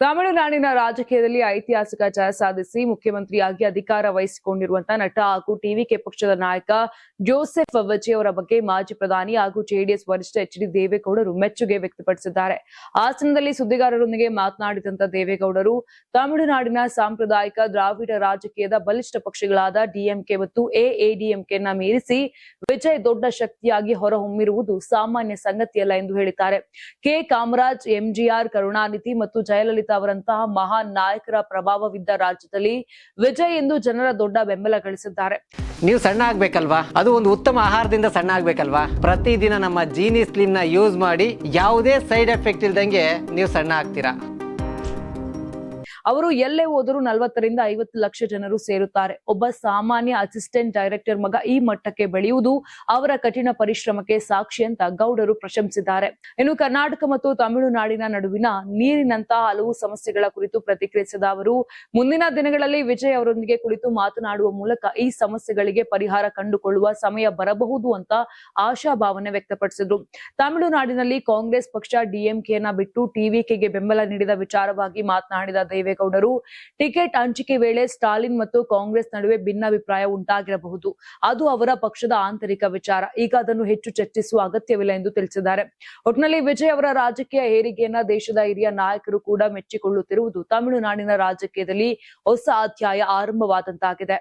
ತಮಿಳುನಾಡಿನ ರಾಜಕೀಯದಲ್ಲಿ ಐತಿಹಾಸಿಕ ಜಯ ಸಾಧಿಸಿ ಮುಖ್ಯಮಂತ್ರಿಯಾಗಿ ಅಧಿಕಾರ ವಹಿಸಿಕೊಂಡಿರುವಂತಹ ನಟ ಹಾಗೂ ಟಿವಿಕೆ ಪಕ್ಷದ ನಾಯಕ ಜೋಸೆಫ್ ವಿಜಯ್ ಅವರ ಬಗ್ಗೆ ಮಾಜಿ ಪ್ರಧಾನಿ ಹಾಗೂ ಜೆಡಿಎಸ್ ವರಿಷ್ಠ ಎಚ್.ಡಿ. ದೇವೇಗೌಡರು ಮೆಚ್ಚುಗೆ ವ್ಯಕ್ತಪಡಿಸಿದ್ದಾರೆ. ಹಾಸನದಲ್ಲಿ ಸುದ್ದಿಗಾರರೊಂದಿಗೆ ಮಾತನಾಡಿದಂತ ದೇವೇಗೌಡರು ತಮಿಳುನಾಡಿನ ಸಾಂಪ್ರದಾಯಿಕ ದ್ರಾವಿಡ ರಾಜಕೀಯದ ಬಲಿಷ್ಠ ಪಕ್ಷಗಳಾದ ಡಿಎಂಕೆ ಮತ್ತು ಎಐಎಡಿಎಂಕೆನ ಮೀರಿಸಿ ವಿಜಯ್ ದೊಡ್ಡ ಶಕ್ತಿಯಾಗಿ ಹೊರಹೊಮ್ಮಿರುವುದು ಸಾಮಾನ್ಯ ಸಂಗತಿಯಲ್ಲ ಎಂದು ಹೇಳಿದ್ದಾರೆ. ಕೆ ಕಾಮರಾಜ್, ಎಂಜಿಆರ್, ಕರುಣಾನಿಧಿ ಮತ್ತು ಜಯಲಲಿತಾ ಅವರಂತಹ ಮಹಾನ್ ನಾಯಕರ ಪ್ರಭಾವವಿದ್ದ ರಾಜ್ಯದಲ್ಲಿ ವಿಜಯ್ ಎಂದು ಜನರ ದೊಡ್ಡ ಬೆಂಬಲ ಗಳಿಸಿದ್ದಾರೆ. ನೀವು ಸಣ್ಣ ಆಗ್ಬೇಕಲ್ವಾ? ಅದು ಒಂದು ಉತ್ತಮ ಆಹಾರದಿಂದ ಸಣ್ಣ ಆಗ್ಬೇಕಲ್ವಾ? ಪ್ರತಿದಿನ ನಮ್ಮ ಜೀನಿ ಸ್ಲಿಮ್ ನ ಯೂಸ್ ಮಾಡಿ ಯಾವುದೇ ಸೈಡ್ ಎಫೆಕ್ಟ್ ಇಲ್ದಂಗೆ ನೀವು ಸಣ್ಣ ಆಗ್ತೀರಾ. ಅವರು ಎಲ್ಲೇ ಹೋದರೂ 40 ರಿಂದ 50 ಲಕ್ಷ ಜನರು ಸೇರುತ್ತಾರೆ. ಒಬ್ಬ ಸಾಮಾನ್ಯ ಅಸಿಸ್ಟೆಂಟ್ ಡೈರೆಕ್ಟರ್ ಮಗ ಈ ಮಟ್ಟಕ್ಕೆ ಬೆಳೆಯುವುದು ಅವರ ಕಠಿಣ ಪರಿಶ್ರಮಕ್ಕೆ ಸಾಕ್ಷಿ ಅಂತ ಗೌಡರು ಪ್ರಶಂಸಿಸಿದ್ದಾರೆ. ಇನ್ನು ಕರ್ನಾಟಕ ಮತ್ತು ತಮಿಳುನಾಡಿನ ನಡುವಿನ ನೀರಿನಂತಹ ಹಲವು ಸಮಸ್ಯೆಗಳ ಕುರಿತು ಪ್ರತಿಕ್ರಿಯಿಸಿದ ಅವರು, ಮುಂದಿನ ದಿನಗಳಲ್ಲಿ ವಿಜಯ್ ಅವರೊಂದಿಗೆ ಕುಳಿತು ಮಾತನಾಡುವ ಮೂಲಕ ಈ ಸಮಸ್ಯೆಗಳಿಗೆ ಪರಿಹಾರ ಕಂಡುಕೊಳ್ಳುವ ಸಮಯ ಬರಬಹುದು ಅಂತ ಆಶಾಭಾವನೆ ವ್ಯಕ್ತಪಡಿಸಿದ್ರು. ತಮಿಳುನಾಡಿನಲ್ಲಿ ಕಾಂಗ್ರೆಸ್ ಪಕ್ಷ ಡಿಎಂಕೆಯನ್ನ ಬಿಟ್ಟು ಟಿವಿಕೆಗೆ ಬೆಂಬಲ ನೀಡಿದ ವಿಚಾರವಾಗಿ ಮಾತನಾಡಿದ ದೇವೇಗೌಡರು, ಟಿಕೆಟ್ ಹಂಚಿಕೆ ವೇಳೆ ಸ್ಟಾಲಿನ್ ಮತ್ತು ಕಾಂಗ್ರೆಸ್ ನಡುವೆ ಭಿನ್ನಾಭಿಪ್ರಾಯ ಉಂಟಾಗಿರಬಹುದು. ಅದು ಅವರ ಪಕ್ಷದ ಆಂತರಿಕ ವಿಚಾರ. ಈಗ ಅದನ್ನು ಹೆಚ್ಚು ಚರ್ಚಿಸುವ ಅಗತ್ಯವಿಲ್ಲ ಎಂದು ತಿಳಿಸಿದ್ದಾರೆ. ಒಟ್ಟಿನಲ್ಲಿ ವಿಜಯ್ ಅವರ ರಾಜಕೀಯ ಏರಿಗೆಯನ್ನ ದೇಶದ ಹಿರಿಯ ನಾಯಕರು ಕೂಡ ಮೆಚ್ಚಿಕೊಳ್ಳುತ್ತಿರುವುದು ತಮಿಳುನಾಡಿನ ರಾಜಕೀಯದಲ್ಲಿ ಹೊಸ ಅಧ್ಯಾಯ ಆರಂಭವಾದಂತಾಗಿದೆ.